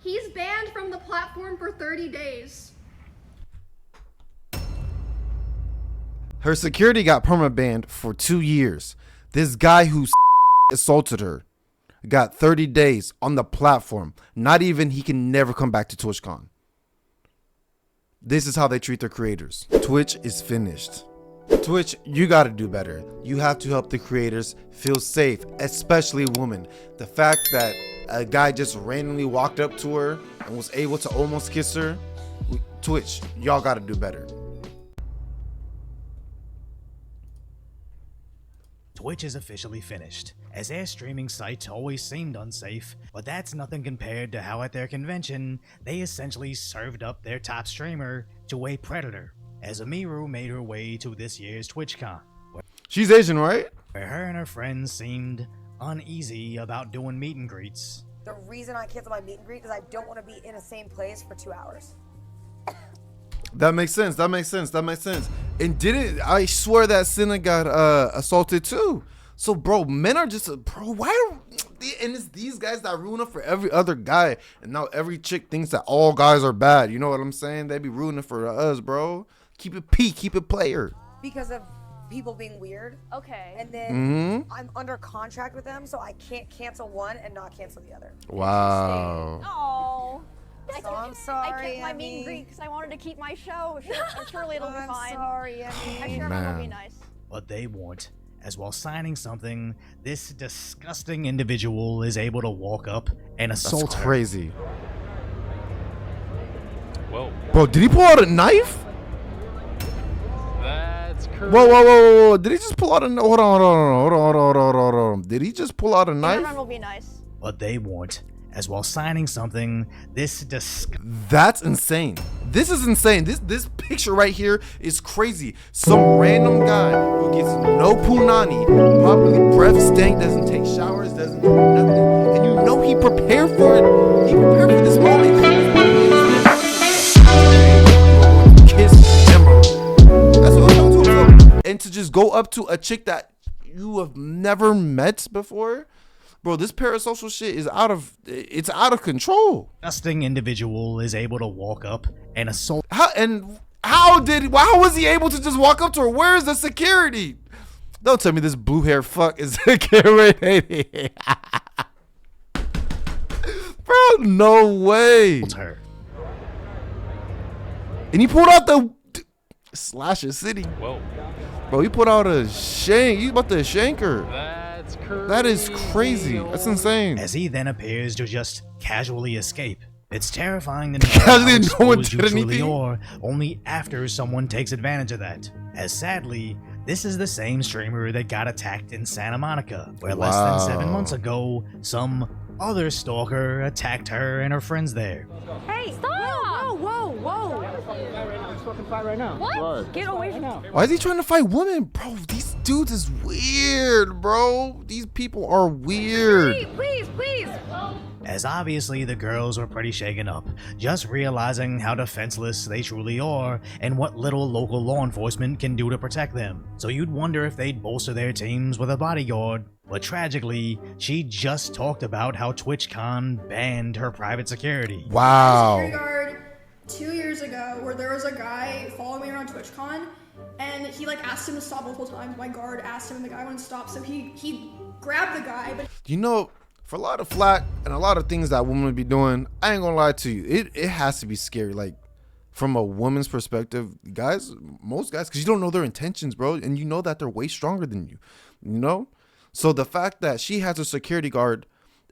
He's banned from the platform for 30 days. Her security got perma banned for 2 years. This guy who assaulted her got 30 days on the platform. Not even, he can never come back to Twitchcon. This is how they treat their creators. Twitch is finished. Twitch, you gotta do better. You have to help the creators feel safe, especially women. The fact that a guy just randomly walked up to her and was able to almost kiss her. Twitch, y'all gotta do better. Twitch is officially finished, as their streaming site always seemed unsafe, but that's nothing compared to how at their convention, they essentially served up their top streamer to a predator, as Emiru made her way to this year's Twitchcon. She's Asian, right? Where her and her friends seemed uneasy about doing meet and greets. The reason I canceled my meet and greet is I don't want to be in the same place for 2 hours. That makes sense. That makes sense. That makes sense. And didn't I swear that Senna got assaulted too? So, bro, men are just bro. Why? And it's these guys that ruin it for every other guy. And now every chick thinks that all guys are bad. You know what I'm saying? They be ruining it for us, bro. Keep it P. Keep it player. Because of people being weird. Okay. And then I'm under contract with them, so I can't cancel one and not cancel the other. Wow. Oh. So I'm sorry, I kept my meet and Emmy. greet because I wanted to keep my show. Surely it'll be I'm fine. sorry, I'm Emmy. sure Man. it'll be nice. But they won't, as while signing something, this disgusting individual is able to walk up and assault That's her. crazy. Whoa. Bro, did he pull out a knife? That's correct. Whoa. Did he just pull out a hold on. Did he just pull out a knife? Everyone will be nice. But they won't, as while signing something, this That's insane. This is insane. This picture right here is crazy. Some random guy who gets no punani, properly breath stank, doesn't take showers, doesn't do nothing, and you know he prepared for it. He prepared for this moment. Kiss Emiru. That's what I'm talking about. And to just go up to a chick that you have never met before. Bro, this parasocial shit is out of control. disgusting individual is able to walk up and assault How was he able to just walk up to her? Where is the security? Don't tell me this blue hair fuck is security. Bro, no way. her. And he pulled out the Slasher City. Whoa. Bro, he pulled out a shank. He's about to shank her. That's crazy. That is crazy. That's insane. As he then appears to just casually escape. It's terrifying to know Casually, how no one exposed you did truly anything? are, only after someone takes advantage of that. As sadly, this is the same streamer that got attacked in Santa Monica, where less than 7 months ago, some other stalker attacked her and her friends there. Hey, stop! Whoa. What? Get away from me. Why is he trying to fight women? Bro, these dudes is weird, bro. These people are weird. Please. As obviously the girls were pretty shaken up, just realizing how defenseless they truly are and what little local law enforcement can do to protect them. So you'd wonder if they'd bolster their teams with a bodyguard. But tragically, she just talked about how TwitchCon banned her private security. Security Wow. guard 2 years ago where there was a guy following me around TwitchCon and he like asked him to stop multiple times. My guard asked him and the guy wouldn't stop, so he grabbed the guy, but You know, for a lot of flack and a lot of things that women would be doing, I ain't gonna lie to you. It has to be scary. Like, from a woman's perspective, guys, most guys, because you don't know their intentions, bro. And you know that they're way stronger than you, you know? So the fact that she has a security guard,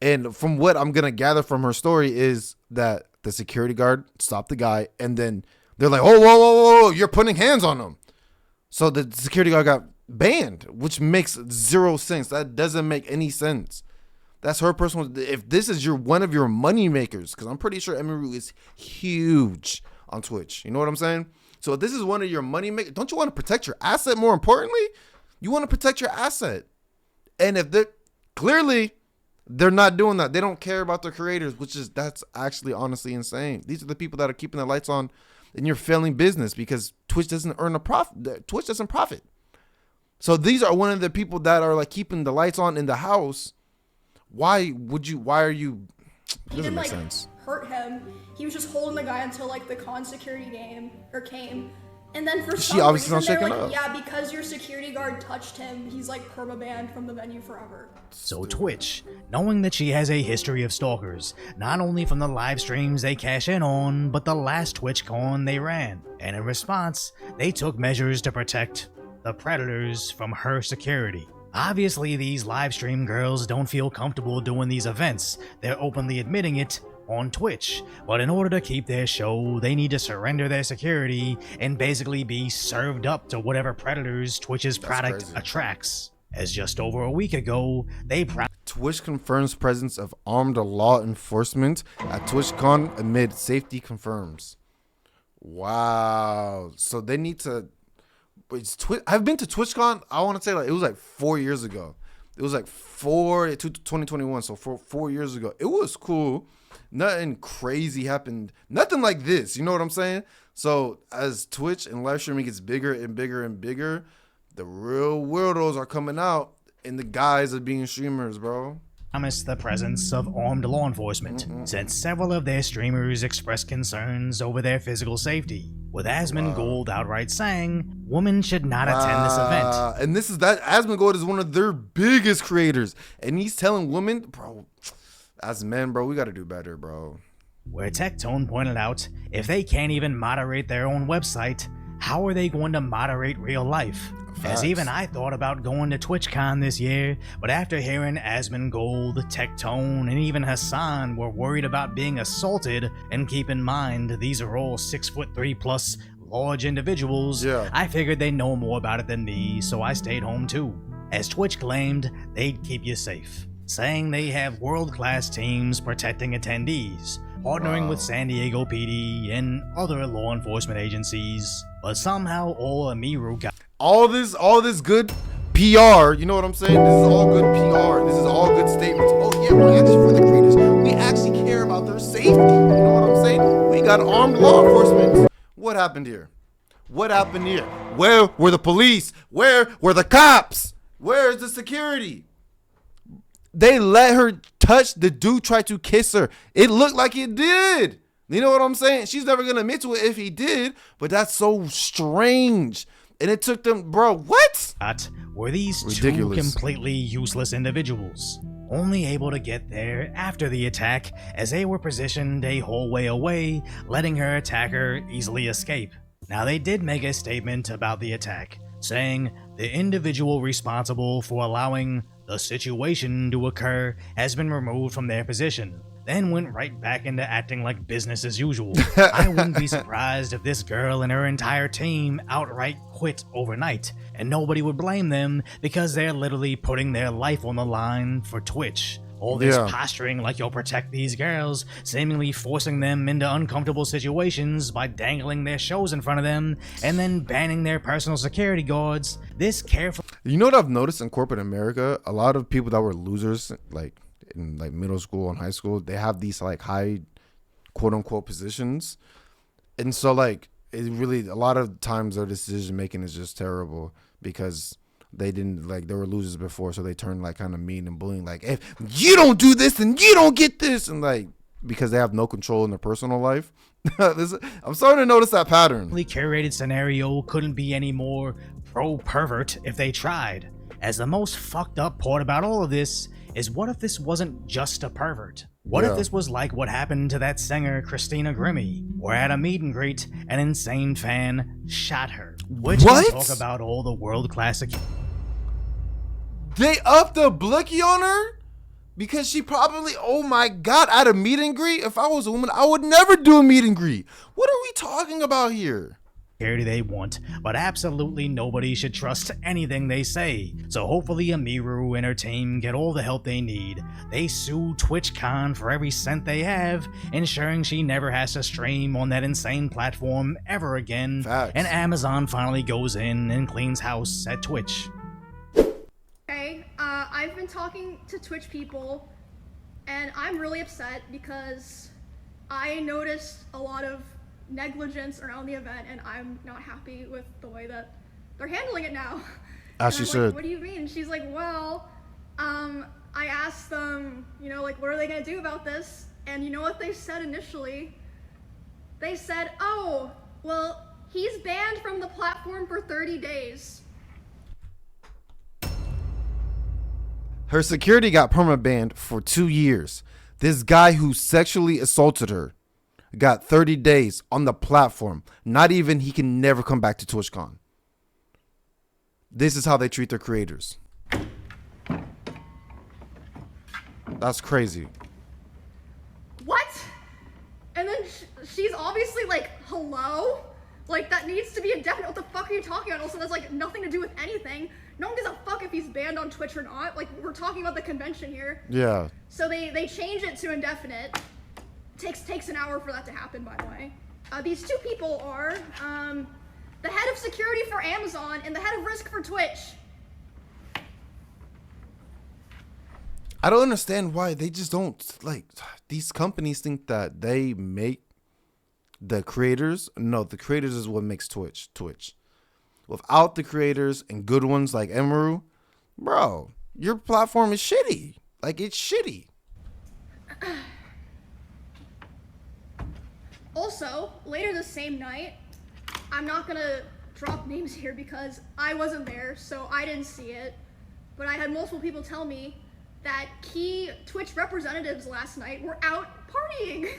and from what I'm gonna gather from her story is that the security guard stopped the guy, and then they're like, oh, whoa, you're putting hands on him. So the security guard got banned, which makes zero sense. That doesn't make any sense. That's her personal. If this is one of your money makers, because I'm pretty sure Emiru is huge on Twitch. You know what I'm saying? So if this is one of your money makers, don't you want to protect your asset more importantly? You want to protect your asset. And if they're not doing that. They don't care about their creators, that's actually honestly insane. These are the people that are keeping the lights on in your failing business because Twitch doesn't earn a profit. Twitch doesn't profit. So these are one of the people that are like keeping the lights on in the house. Why are you? It doesn't make sense. hurt him. He was just holding the guy until like the con security came. And then for She some obviously reason not they're shaken like, up. yeah, because your security guard touched him, he's like perma-banned from the venue forever. So Twitch, knowing that she has a history of stalkers, not only from the live streams they cash in on, but the last TwitchCon they ran, and in response, they took measures to protect the predators from her security. Obviously, these live stream girls don't feel comfortable doing these events. They're openly admitting it on Twitch, but in order to keep their show, they need to surrender their security and basically be served up to whatever predators Twitch's product crazy. attracts. As just over a week ago, they Twitch confirms presence of armed law enforcement at TwitchCon amid safety confirms. Wow. So they need to. I've been to TwitchCon. I want to say like it was like 4 years ago. It was like 2021. So 4 years ago, it was cool. Nothing crazy happened. Nothing like this. You know what I'm saying? So as Twitch and live streaming gets bigger and bigger and bigger, the real weirdos are coming out in the guise of being streamers, bro. promised the presence of armed law enforcement, since several of their streamers expressed concerns over their physical safety, with Asmongold outright saying women should not attend this event. And this is that Asmongold is one of their biggest creators, and he's telling women, bro, as men, bro, we got to do better, bro. Where Tectone pointed out, if they can't even moderate their own website, how are they going to moderate real life? Facts. As even I thought about going to TwitchCon this year, but after hearing Asmongold, Tectone, and even Hassan were worried about being assaulted, and keep in mind, these are all 6'3" plus large individuals, Yeah. I figured they know more about it than me, so I stayed home too. As Twitch claimed, they'd keep you safe, saying they have world-class teams protecting attendees, partnering with San Diego PD and other law enforcement agencies, but somehow all Emiru got All this good PR, you know what I'm saying? This is all good PR. This is all good statements. Oh yeah, we're actually for the creators. We actually care about their safety. You know what I'm saying? We got armed law enforcement. What happened here? What happened here? Where were the police? Where were the cops? Where's the security? They let her touch the dude, try to kiss her. It looked like it did. You know what I'm saying? She's never gonna admit to it if he did, but that's so strange. And it took them, bro, what? were these Ridiculous. two completely useless individuals, only able to get there after the attack as they were positioned a whole way away, letting her attacker easily escape. Now they did make a statement about the attack, saying the individual responsible for allowing the situation to occur has been removed from their position, then went right back into acting like business as usual. I wouldn't be surprised if this girl and her entire team outright quit overnight, and nobody would blame them because they're literally putting their life on the line for Twitch. All this posturing like you'll protect these girls, seemingly forcing them into uncomfortable situations by dangling their shows in front of them, and then banning their personal security guards. This careful. You know what I've noticed in corporate America? A lot of people that were losers, like in like middle school and high school, they have these like high quote unquote positions. And so like it really, a lot of times their decision making is just terrible because they didn't like, they were losers before. So they turned like kind of mean and bullying. Like, if you don't do this and you don't get this, and like, because they have no control in their personal life. I'm starting to notice that pattern. Curated scenario couldn't be any more pro-pervert if they tried. As the most fucked up part about all of this is, what if this wasn't just a pervert? What if this was like what happened to that singer Christina Grimmie, where at a meet and greet, an insane fan shot her? Which What? can talk about all the world-class. They upped the blicky on her because she probably, oh my God, at a meet and greet. If I was a woman, I would never do a meet and greet. What are we talking about here? Security they want, but absolutely nobody should trust anything they say. So hopefully Emiru and her team get all the help they need. They sue TwitchCon for every cent they have, ensuring she never has to stream on that insane platform ever again. Facts. And Amazon finally goes in and cleans house at Twitch. Okay, I've been talking to Twitch people, and I'm really upset because I noticed a lot of negligence around the event, and I'm not happy with the way that they're handling it now. As And you I'm like, should. what do you mean? And she's like, well, I asked them, you know, like, what are they gonna do about this? And you know what they said initially? They said, oh, well, he's banned from the platform for 30 days. Her security got permabanned for 2 years. This guy who sexually assaulted her got 30 days on the platform. Not even he can never come back to TwitchCon. This is how they treat their creators. That's crazy. What? And then she's obviously like, hello? Like, that needs to be indefinite. What the fuck are you talking about? Also, that's like nothing to do with anything. No one gives a fuck if he's banned on Twitch or not. Like, we're talking about the convention here. Yeah. So they change it to indefinite. Takes an hour for that to happen, by the way. These two people are the head of security for Amazon and the head of risk for Twitch. I don't understand why they just don't, like, these companies think that they make the creators. No, the creators is what makes Twitch. Without the creators and good ones like Emiru, bro, your platform is shitty. Like, it's shitty. Also, later the same night, I'm not gonna drop names here because I wasn't there, so I didn't see it. But I had multiple people tell me that key Twitch representatives last night were out partying.